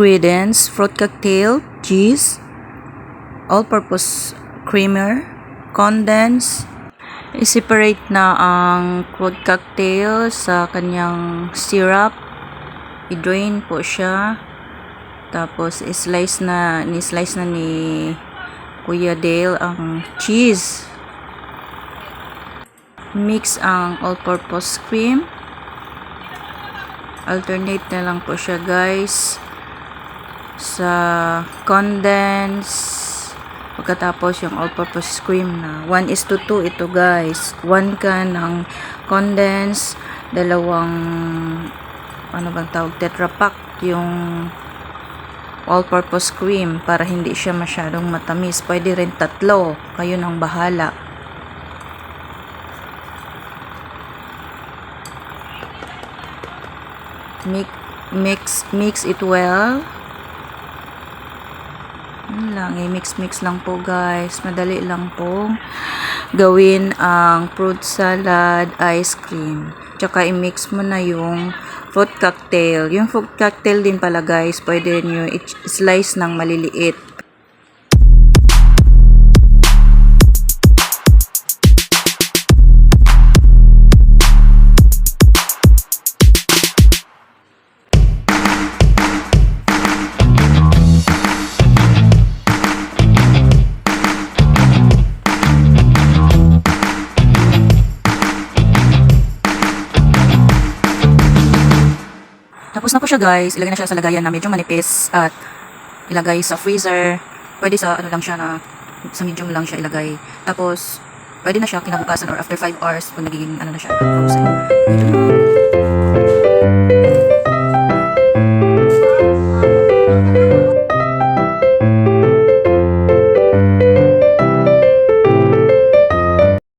ingredients: fruit cocktail, cheese, all-purpose creamer, condensed. I-separate na ang fruit cocktail sa kanyang syrup. I-drain po siya. Tapos ni-slice na ni Kuya Dale ang cheese. Mix ang all-purpose cream. Alternate na lang po siya, guys, sa condense. Pagkatapos yung all-purpose cream na 1:2 ito, guys. 1 can ng condense, dalawang tetra pack yung all-purpose cream para hindi siya masyadong matamis. Pwede rin 3, kayo nang bahala. Mix it well. Yun lang, mix lang po, guys. Madali lang po gawin ang fruit salad ice cream. Tsaka i-mix mo na yung fruit cocktail. Yung fruit cocktail din pala, guys, pwede nyo i-slice ng maliliit. Tapos na po siya, guys. Ilagay na siya sa lagayan na medyo manipis at ilagay sa freezer. Pwede sa lang siya na sa medium lang siya ilagay. Tapos pwede na siya kinabukasan or after 5 hours kung nagiging na siya frozen.